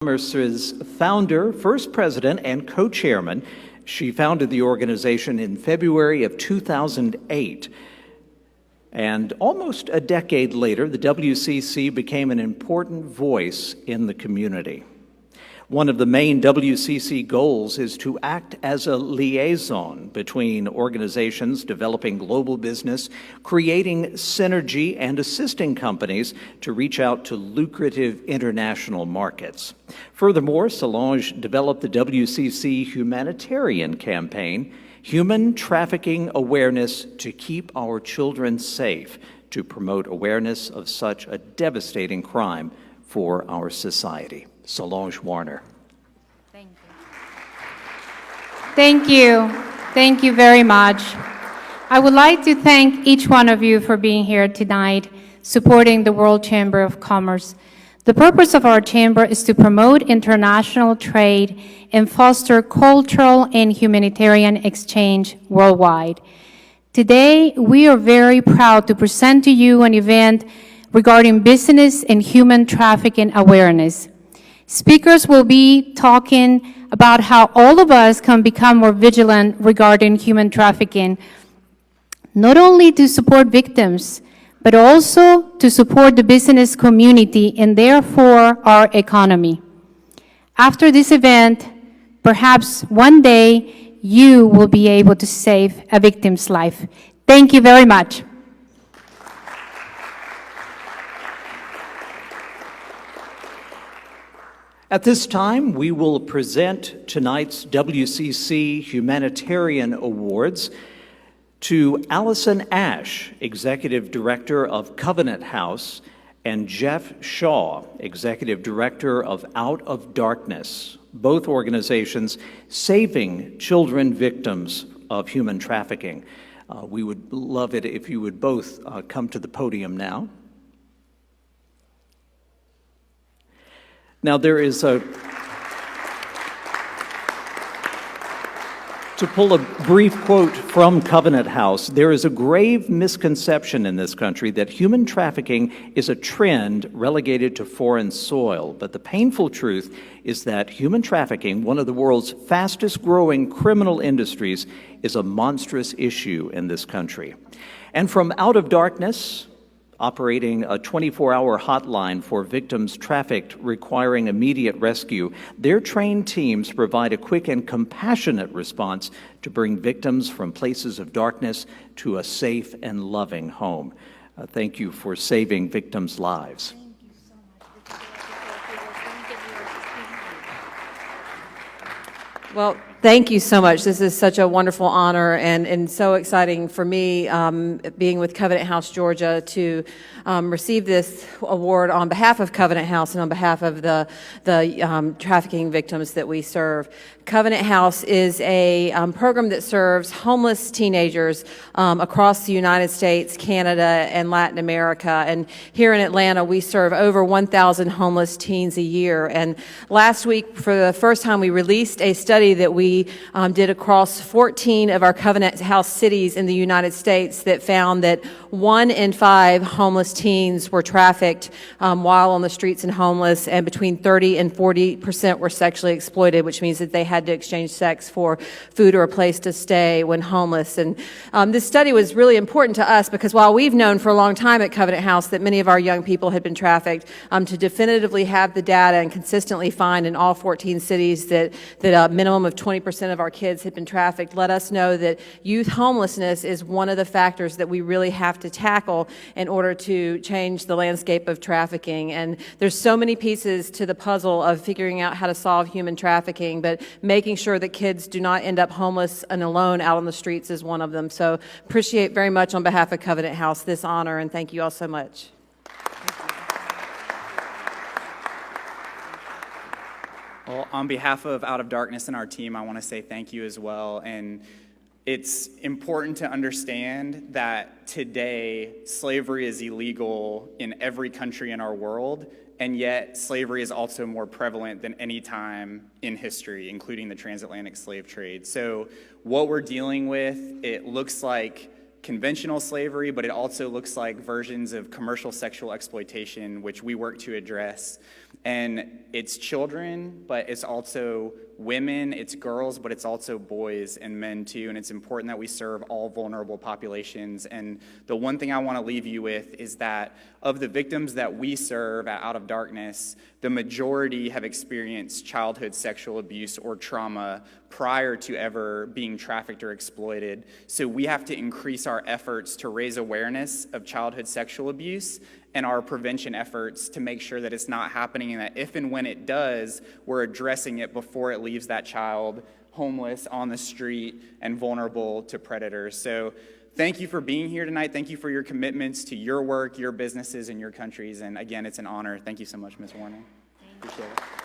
Commerce's founder, first president, and co-chairman. She founded the organization in February of 2008. And almost a decade later, the WCC became an important voice in the community. One of the main WCC goals is to act as a liaison between organizations developing global business, creating synergy, and assisting companies to reach out to lucrative international markets. Furthermore, Solange developed the WCC humanitarian campaign, Human Trafficking Awareness to Keep Our Children Safe, to promote awareness of such a devastating crime for our society. Solange Warner. Thank you. Thank you. Thank you very much. I would like to thank each one of you for being here tonight, supporting the World Chamber of Commerce. The purpose of our chamber is to promote international trade and foster cultural and humanitarian exchange worldwide. Today, we are very proud to present to you an event regarding business and human trafficking awareness. Speakers will be talking about how all of us can become more vigilant regarding human trafficking, not only to support victims, but also to support the business community and therefore our economy. After this event, perhaps one day you will be able to save a victim's life. Thank you very much. At this time, we will present tonight's WCC Humanitarian Awards to Allison Ash, Executive Director of Covenant House, and Jeff Shaw, Executive Director of Out of Darkness, both organizations saving children victims of human trafficking. We would love it if you would both come to the podium now. Now, to pull a brief quote from Covenant House, there is a grave misconception in this country that human trafficking is a trend relegated to foreign soil. But the painful truth is that human trafficking, one of the world's fastest growing criminal industries, is a monstrous issue in this country. And from Out of Darkness, operating a 24-hour hotline for victims trafficked requiring immediate rescue, their trained teams provide a quick and compassionate response to bring victims from places of darkness to a safe and loving home. Thank you for saving victims' lives. Well, thank you so much. This is such a wonderful honor and so exciting for me, being with Covenant House, Georgia, to receive this award on behalf of Covenant House and on behalf of the trafficking victims that we serve. Covenant House is a program that serves homeless teenagers across the United States, Canada, and Latin America. And here in Atlanta, we serve over 1,000 homeless teens a year. And last week, for the first time, we released a study that we did across 14 of our Covenant House cities in the United States that found that 1 in 5 homeless teens were trafficked while on the streets and homeless, and between 30 and 40% were sexually exploited, which means that they had to exchange sex for food or a place to stay when homeless. And this study was really important to us because while we've known for a long time at Covenant House that many of our young people had been trafficked, to definitively have the data and consistently find in all 14 cities that a minimum of 20% of our kids had been trafficked, let us know that youth homelessness is one of the factors that we really have to tackle in order to change the landscape of trafficking. And there's so many pieces to the puzzle of figuring out how to solve human trafficking, but making sure that kids do not end up homeless and alone out on the streets is one of them. So appreciate very much on behalf of Covenant House this honor, and thank you all so much. Well, on behalf of Out of Darkness and our team, I want to say thank you as well. And it's important to understand that today slavery is illegal in every country in our world, and yet slavery is also more prevalent than any time in history, including the transatlantic slave trade. So what we're dealing with, it looks like conventional slavery, but it also looks like versions of commercial sexual exploitation, which we work to address. And it's children, but it's also women, it's girls, but it's also boys and men too. And it's important that we serve all vulnerable populations. And the one thing I want to leave you with is that of the victims that we serve at Out of Darkness, the majority have experienced childhood sexual abuse or trauma prior to ever being trafficked or exploited. So we have to increase our efforts to raise awareness of childhood sexual abuse and our prevention efforts to make sure that it's not happening, and that if and when it does, we're addressing it before it leaves that child homeless on the street and vulnerable to predators. So thank you for being here tonight. Thank you for your commitments to your work, your businesses, and your countries. And again, it's an honor. Thank you so much, Ms. Warner. Appreciate it.